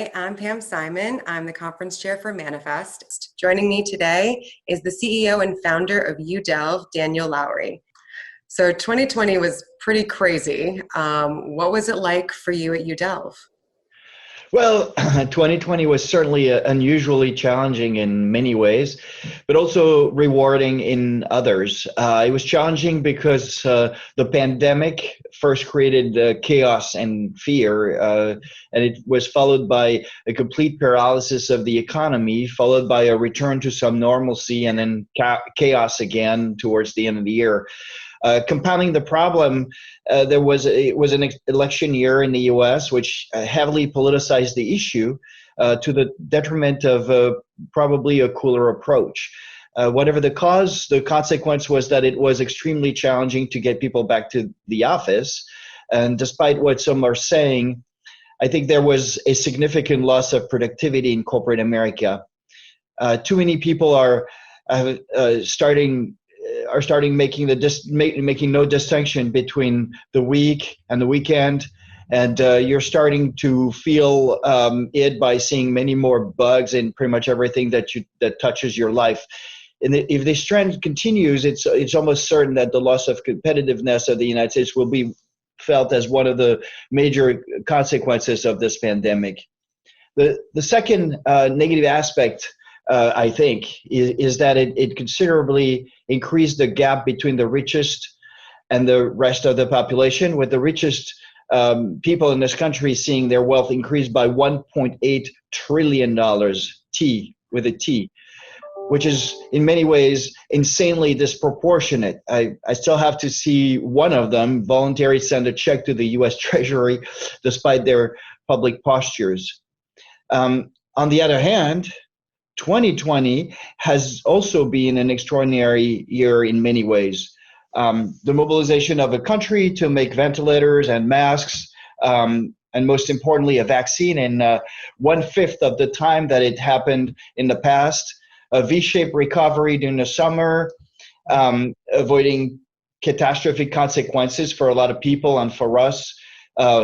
Hi, I'm Pam Simon. I'm the conference chair for Manifest. Joining me today is the CEO and founder of Udelv, Daniel Laury. So 2020 was pretty crazy. What was it like for you at Udelv? Well, 2020 was certainly unusually challenging in many ways, but also rewarding in others. It was challenging because the pandemic first created chaos and fear, and it was followed by a complete paralysis of the economy, followed by a return to some normalcy, and then chaos again towards the end of the year. Compounding the problem, it was an election year in the U.S., which heavily politicized the issue to the detriment of probably a cooler approach. Whatever the cause, the consequence was that it was extremely challenging to get people back to the office. And despite what some are saying, I think there was a significant loss of productivity in corporate America. Too many people are starting making making no distinction between the week and the weekend, and you're starting to feel it by seeing many more bugs in pretty much everything that touches your life. And if this trend continues, it's almost certain that the loss of competitiveness of the United States will be felt as one of the major consequences of this pandemic. The second negative aspect, I think, is that it considerably increased the gap between the richest and the rest of the population, with the richest people in this country seeing their wealth increase by $1.8 trillion, T with a T, which is in many ways insanely disproportionate. I still have to see one of them voluntarily send a check to the US Treasury despite their public postures. On the other hand, 2020 has also been an extraordinary year in many ways. The mobilization of a country to make ventilators and masks, and most importantly, a vaccine in 1/5 of the time that it happened in the past, a V-shaped recovery during the summer, avoiding catastrophic consequences for a lot of people and for us,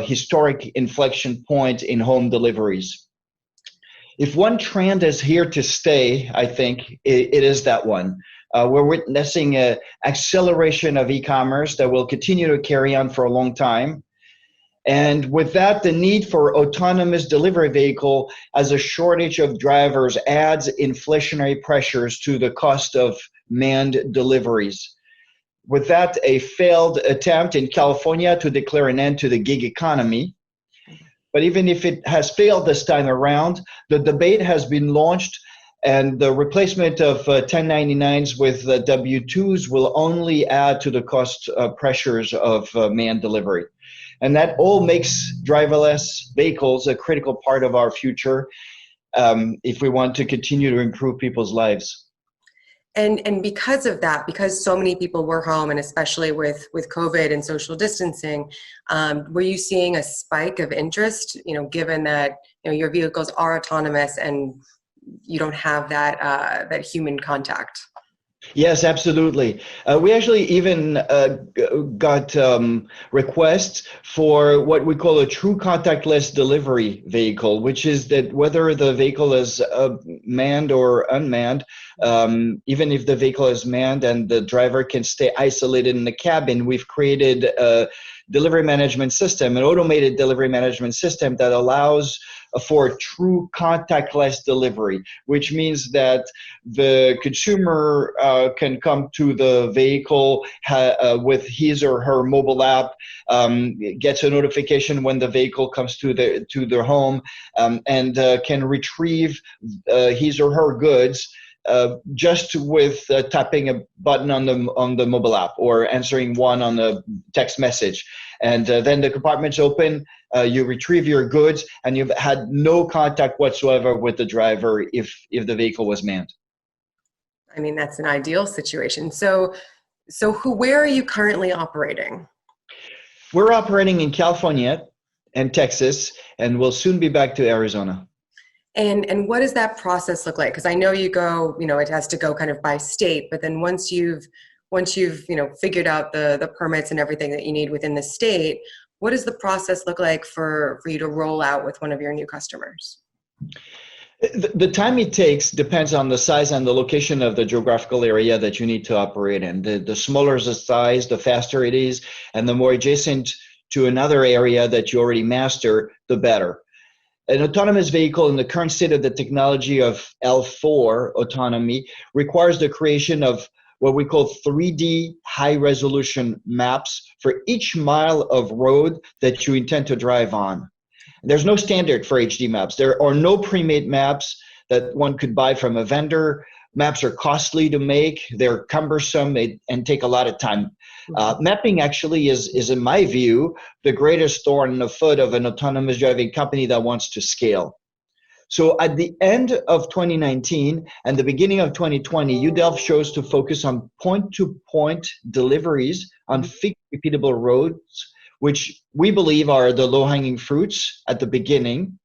historic inflection point in home deliveries. If one trend is here to stay, I think it is that one. We're witnessing an acceleration of e-commerce that will continue to carry on for a long time. And with that, the need for autonomous delivery vehicle as a shortage of drivers adds inflationary pressures to the cost of manned deliveries. With that, a failed attempt in California to declare an end to the gig economy. But even if it has failed this time around, the debate has been launched, and the replacement of 1099s with W-2s will only add to the cost pressures of manned delivery. And that all makes driverless vehicles a critical part of our future if we want to continue to improve people's lives. And because of that, because so many people were home, and especially with COVID and social distancing, were you seeing a spike of interest, given that your vehicles are autonomous and you don't have that human contact? Yes, absolutely. We actually even got requests for what we call a true contactless delivery vehicle, which is that whether the vehicle is manned or unmanned, even if the vehicle is manned and the driver can stay isolated in the cabin, we've created a delivery management system, an automated delivery management system that allows for true contactless delivery, which means that the consumer can come to the vehicle with his or her mobile app, gets a notification when the vehicle comes to their home, and can retrieve his or her goods just with tapping a button on the mobile app or answering one on the text message. And then the compartment's open, you retrieve your goods, and you've had no contact whatsoever with the driver if the vehicle was manned. I mean, that's an ideal situation. So where are you currently operating? We're operating in California and Texas, and we'll soon be back to Arizona. And what does that process look like? Because I know you go, it has to go kind of by state, but then once you've figured out the permits and everything that you need within the state, what does the process look like for you to roll out with one of your new customers? The time it takes depends on the size and the location of the geographical area that you need to operate in. The smaller the size, the faster it is, and the more adjacent to another area that you already master, the better. An autonomous vehicle in the current state of the technology of L4 autonomy requires the creation of what we call 3D high resolution maps for each mile of road that you intend to drive on. There's no standard for HD maps. There are no pre-made maps that one could buy from a vendor. Maps are costly to make. They're cumbersome and take a lot of time. Mapping actually is, in my view, the greatest thorn in the foot of an autonomous driving company that wants to scale. So at the end of 2019 and the beginning of 2020, Udelv chose to focus on point-to-point deliveries on fixed repeatable roads, which we believe are the low-hanging fruits at the beginning,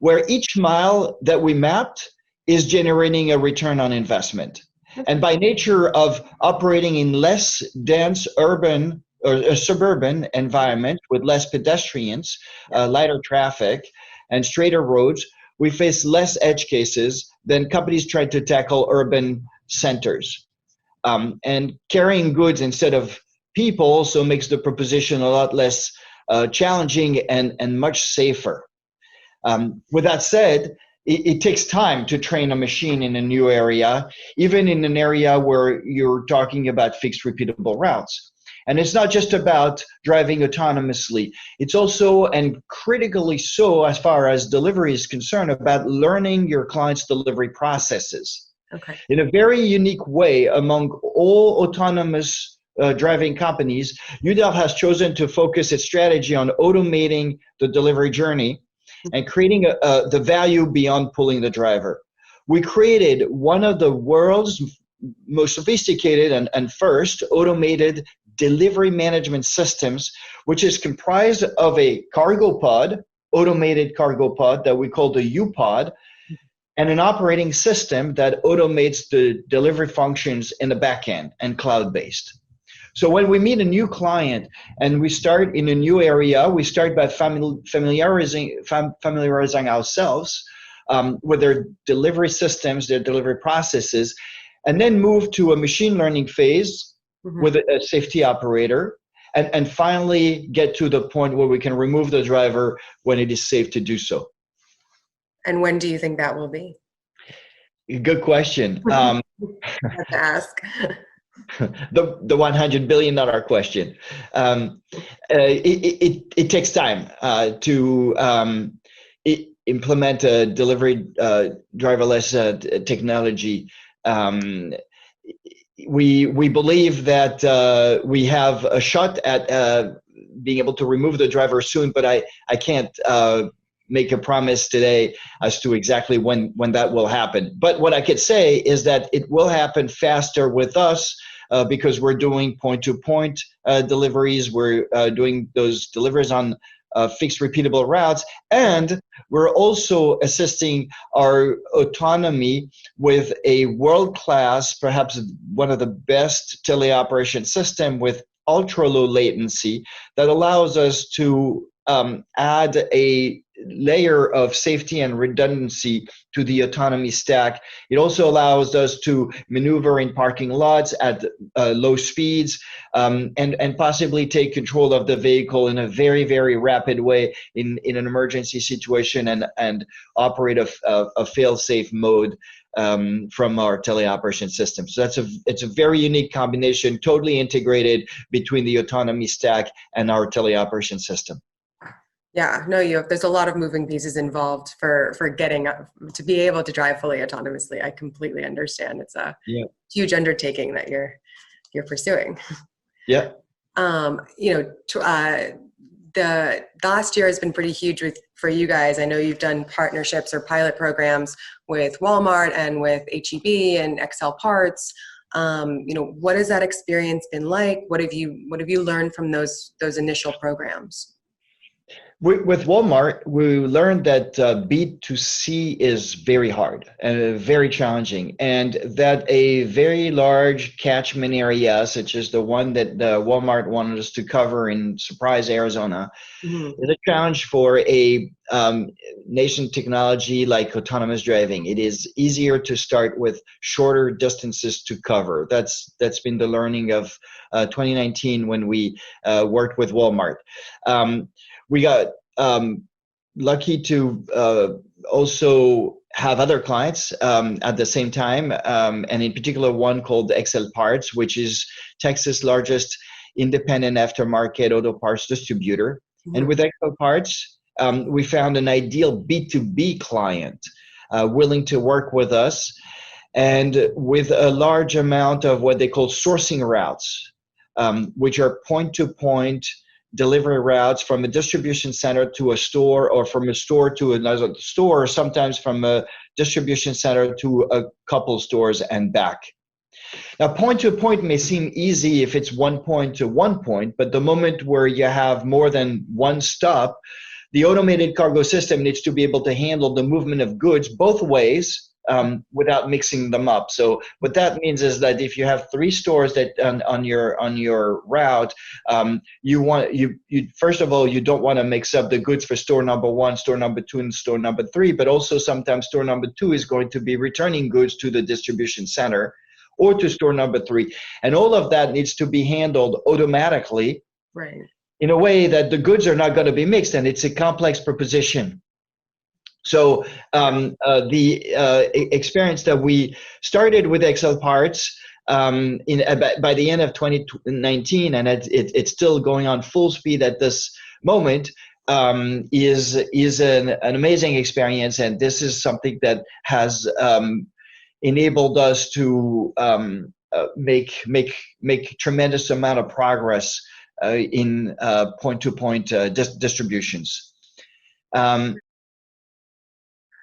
where each mile that we mapped is generating a return on investment. And by nature of operating in less dense urban or suburban environment with less pedestrians, lighter traffic, and straighter roads, we face less edge cases than companies trying to tackle urban centers. And carrying goods instead of people also makes the proposition a lot less challenging and much safer. With that said, it takes time to train a machine in a new area, even in an area where you're talking about fixed repeatable routes. And it's not just about driving autonomously. It's also, and critically so as far as delivery is concerned, about learning your client's delivery processes. Okay. In a very unique way among all autonomous driving companies, Udelv has chosen to focus its strategy on automating the delivery journey and creating the value beyond pulling the driver. We created one of the world's most sophisticated and first automated delivery management systems, which is comprised of a cargo pod, automated cargo pod that we call the U-pod, and an operating system that automates the delivery functions in the back end and cloud-based. So when we meet a new client and we start in a new area, we start by familiarizing ourselves with their delivery systems, their delivery processes, and then move to a machine learning phase with a safety operator, and finally get to the point where we can remove the driver when it is safe to do so. And when do you think that will be? Good question. I have to ask. The $100 billion question. It takes time to implement a delivery driverless technology. We believe that we have a shot at being able to remove the driver soon, but I can't make a promise today as to exactly when that will happen. But what I could say is that it will happen faster with us because we're doing point-to-point deliveries. We're doing those deliveries on fixed repeatable routes, and we're also assisting our autonomy with a world-class, perhaps one of the best teleoperation system with ultra-low latency that allows us to add a layer of safety and redundancy to the autonomy stack. It also allows us to maneuver in parking lots at low speeds and possibly take control of the vehicle in a very, very rapid way in an emergency situation and operate a fail-safe mode from our teleoperation system. So it's a very unique combination, totally integrated between the autonomy stack and our teleoperation system. Yeah, no, there's a lot of moving pieces involved for getting up to be able to drive fully autonomously. I completely understand. It's a huge undertaking that you're pursuing. Yeah. The last year has been pretty huge for you guys. I know you've done partnerships or pilot programs with Walmart and with HEB and XL Parts. What has that experience been like? What have you learned from those initial programs? With Walmart, we learned that B2C is very hard and very challenging, and that a very large catchment area, such as the one that Walmart wanted us to cover in Surprise, Arizona, Mhm. is a challenge for a nascent technology like autonomous driving. It is easier to start with shorter distances to cover. That's been the learning of 2019 when we worked with Walmart. We got lucky to also have other clients at the same time, and in particular one called XL Parts, which is Texas' largest independent aftermarket auto parts distributor. And Mhm. with XL Parts, we found an ideal B2B client willing to work with us, and with a large amount of what they call sourcing routes, which are point-to-point delivery routes from a distribution center to a store, or from a store to another store, or sometimes from a distribution center to a couple stores and back. Now, point to point may seem easy if it's one point to one point, but the moment where you have more than one stop, the automated cargo system needs to be able to handle the movement of goods both ways, without mixing them up. So what that means is that if you have three stores that on your route, you first of all, you don't want to mix up the goods for store number one, store number two, and store number three, but also sometimes store number two is going to be returning goods to the distribution center or to store number three. And all of that needs to be handled automatically Right. in a way that the goods are not going to be mixed, and it's a complex proposition. So the experience that we started with XL Parts by the end of 2019, and it's still going on full speed at this moment, is an amazing experience, and this is something that has enabled us to make tremendous amount of progress in point-to-point distributions.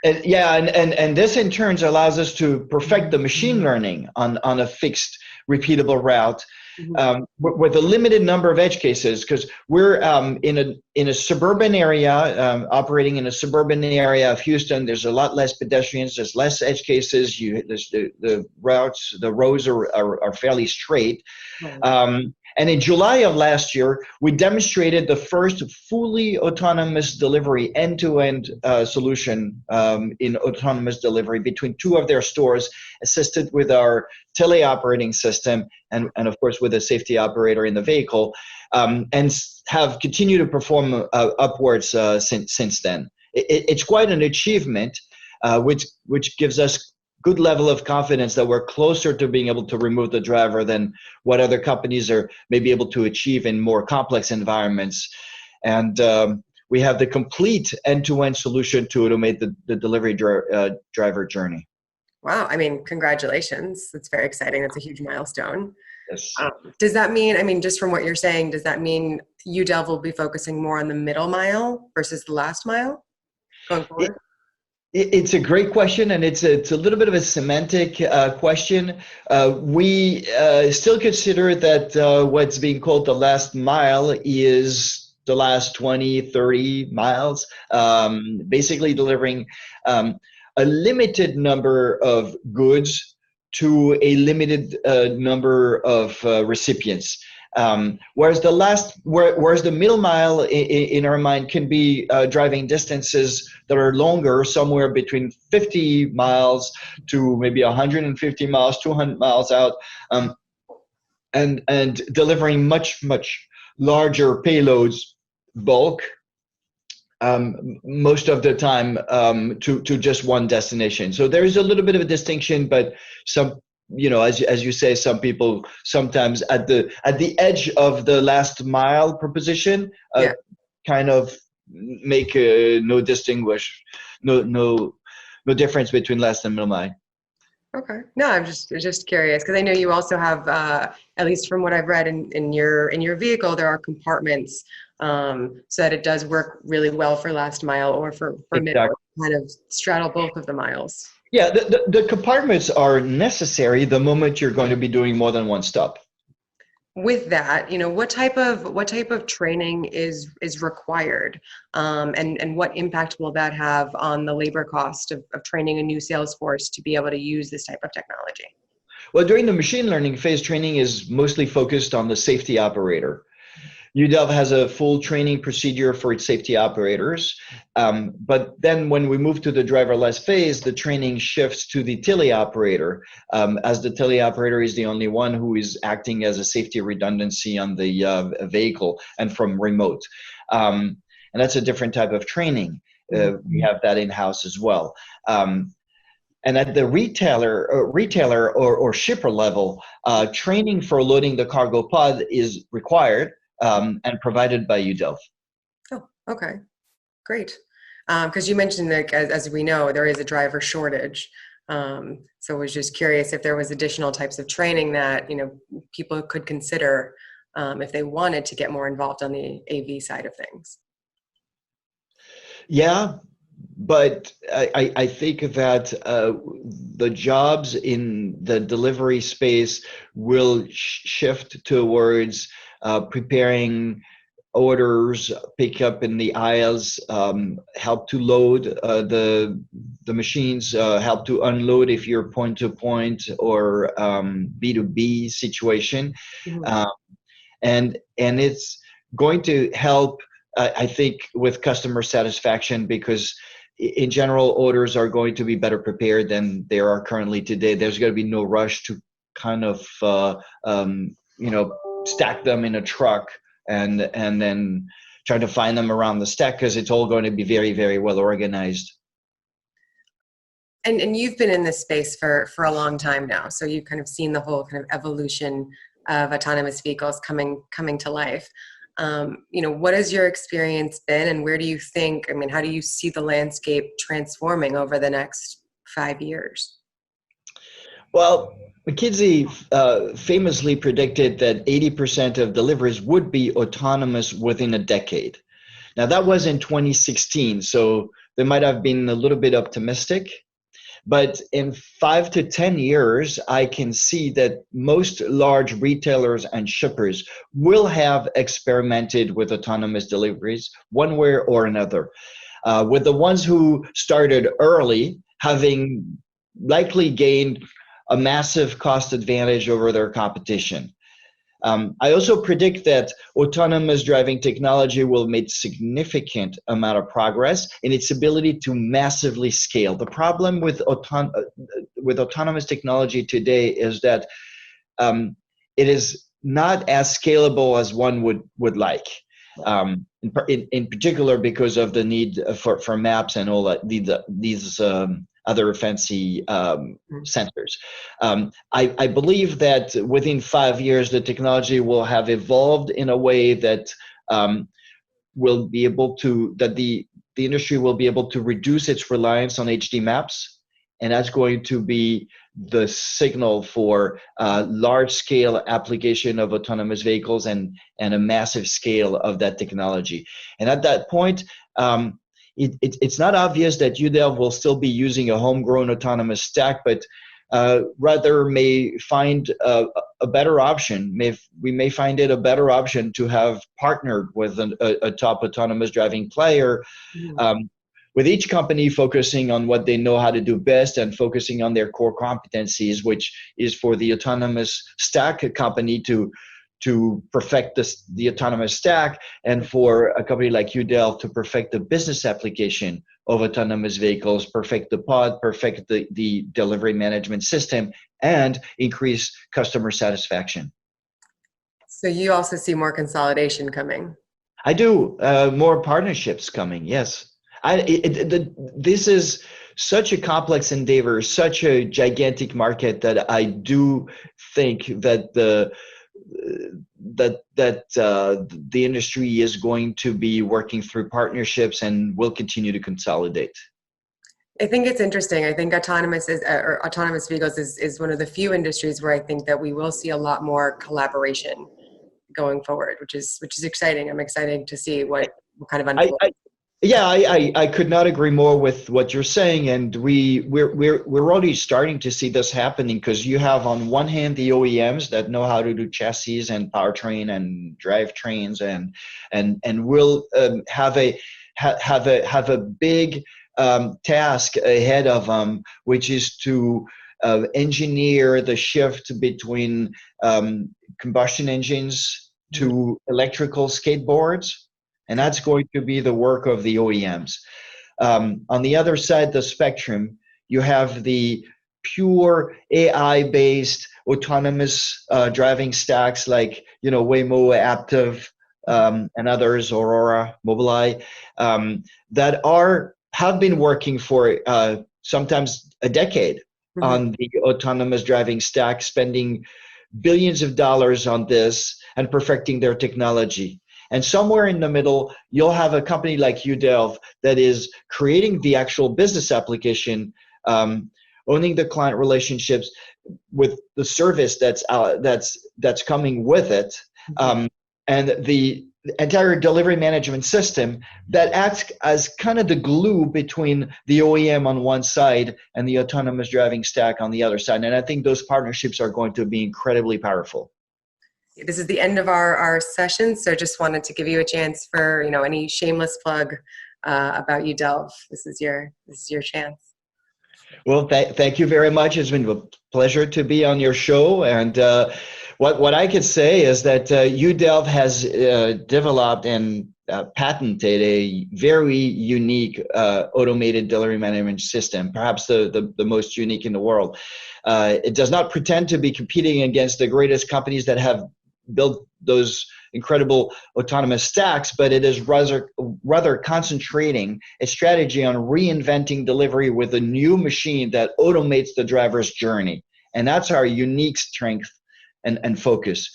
And this in turn allows us to perfect the machine learning on a fixed, repeatable route, Mhm. with a limited number of edge cases, because we're in a suburban area, operating in a suburban area of Houston. There's a lot less pedestrians. There's less edge cases. The routes, the roads are fairly straight. Right. And in July of last year, we demonstrated the first fully autonomous delivery, end-to-end solution in autonomous delivery between two of their stores, assisted with our teleoperating system and of course with a safety operator in the vehicle, and have continued to perform upwards since then. It's quite an achievement, which gives us good level of confidence that we're closer to being able to remove the driver than what other companies are maybe able to achieve in more complex environments. And we have the complete end-to-end solution to automate the delivery driver journey. Wow. I mean, congratulations. That's very exciting. That's a huge milestone. Yes. Does that mean, I mean, just from what you're saying, does that mean Udelv will be focusing more on the middle mile versus the last mile going forward? It's a great question, and it's a little bit of a semantic question. We still consider that what's being called the last mile is the last 20, 30 miles, basically delivering a limited number of goods to a limited number of recipients. Whereas the middle mile in our mind can be driving distances that are longer, somewhere between 50 miles to maybe 150 miles, 200 miles out, and delivering much larger payloads, bulk, most of the time, to just one destination. So there is a little bit of a distinction, but as you say, some people sometimes at the edge of the last mile proposition, Yeah. kind of make no difference between last and middle mile. Okay. No, I'm just curious because I know you also have, at least from what I've read in your vehicle, there are compartments, so that it does work really well for last mile or for middle, Exactly. kind of straddle both of the miles. Yeah, the compartments are necessary the moment you're going to be doing more than one stop. with that, what type of training is required, and what impact will that have on the labor cost of training a new sales force to be able to use this type of technology? Well, during the machine learning phase, training is mostly focused on the safety operator. Udelv has a full training procedure for its safety operators. But then when we move to the driverless phase, the training shifts to the teleoperator, as the teleoperator is the only one who is acting as a safety redundancy on the vehicle and from remote. And that's a different type of training. We have that in-house as well. And at the retailer or shipper level, training for loading the cargo pod is required and provided by Udelv. Oh, okay, great. Because you mentioned that, as we know, there is a driver shortage. So I was just curious if there was additional types of training that people could consider if they wanted to get more involved on the AV side of things. Yeah, but I think that the jobs in the delivery space will shift towards preparing orders, pick up in the aisles, help to load the machines, help to unload if you're point to point or B2B situation. Mm-hmm. And it's going to help, I think, with customer satisfaction, because in general, orders are going to be better prepared than they are currently today. There's going to be no rush to kind of stack them in a truck and then try to find them around the stack, because it's all going to be very, very well organized. And you've been in this space for a long time now, so you've kind of seen the whole kind of evolution of autonomous vehicles coming to life. What has your experience been, and where do you think, how do you see the landscape transforming over the next 5 years? Well, McKinsey famously predicted that 80% of deliveries would be autonomous within a decade. Now, that was in 2016, so they might have been a little bit optimistic. But in 5 to 10 years, I can see that most large retailers and shippers will have experimented with autonomous deliveries one way or another. With the ones who started early having likely gained a massive cost advantage over their competition. I also predict that autonomous driving technology will make significant amount of progress in its ability to massively scale. The problem with autonomous technology today is that it is not as scalable as one would like. In particular, because of the need for maps and all that, these other fancy sensors. I believe that within 5 years, the technology will have evolved in a way that will be able to, that the industry will be able to reduce its reliance on HD maps. And that's going to be the signal for large-scale application of autonomous vehicles and a massive scale of that technology. And at that point, it's not obvious that Udelv will still be using a homegrown autonomous stack, but rather may find a better option. We may find it a better option to have partnered with a top autonomous driving player, with each company focusing on what they know how to do best and focusing on their core competencies, which is for the autonomous stack company to perfect the autonomous stack, and for a company like Udelv to perfect the business application of autonomous vehicles, perfect the pod, perfect the delivery management system, and increase customer satisfaction. So you also see more consolidation coming? I do. More partnerships coming, yes. This is such a complex endeavor, such a gigantic market, that I do think that the industry is going to be working through partnerships and will continue to consolidate. I think it's interesting. I think autonomous vehicles is one of the few industries where I think that we will see a lot more collaboration going forward, which is exciting. I'm excited to see what kind of unfolds. Yeah, I could not agree more with what you're saying, and we're already starting to see this happening because you have on one hand the OEMs that know how to do chassis and powertrain and drivetrains, and will have a big task ahead of them, which is to engineer the shift between combustion engines to electrical skateboards, and that's going to be the work of the OEMs. On the other side of the spectrum, you have the pure AI-based autonomous driving stacks like Waymo, Aptiv, and others, Aurora, Mobileye, that have been working for sometimes a decade on the autonomous driving stack, spending billions of dollars on this and perfecting their technology. And somewhere in the middle, you'll have a company like Udelv that is creating the actual business application, owning the client relationships with the service that's coming with it, and the entire delivery management system that acts as kind of the glue between the OEM on one side and the autonomous driving stack on the other side. And I think those partnerships are going to be incredibly powerful. This is the end of our session, so just wanted to give you a chance for any shameless plug about Udelv. This is your chance. Well, thank you very much. It's been a pleasure to be on your show. And what I could say is that Udelv has developed and patented a very unique automated delivery management system, perhaps the most unique in the world. It does not pretend to be competing against the greatest companies that have built those incredible autonomous stacks, but it is rather concentrating a strategy on reinventing delivery with a new machine that automates the driver's journey. And that's our unique strength and focus.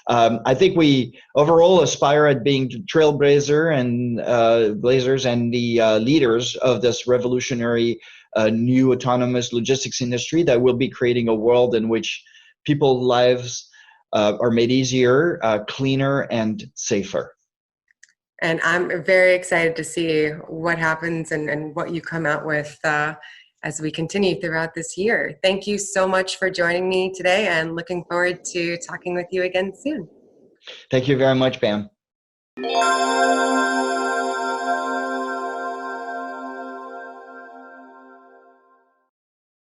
I think we overall aspire at being trailblazer and blazers and the leaders of this revolutionary new autonomous logistics industry that will be creating a world in which people's lives are made easier, cleaner, and safer. And I'm very excited to see what happens and what you come out with as we continue throughout this year. Thank you so much for joining me today, and looking forward to talking with you again soon. Thank you very much, Pam.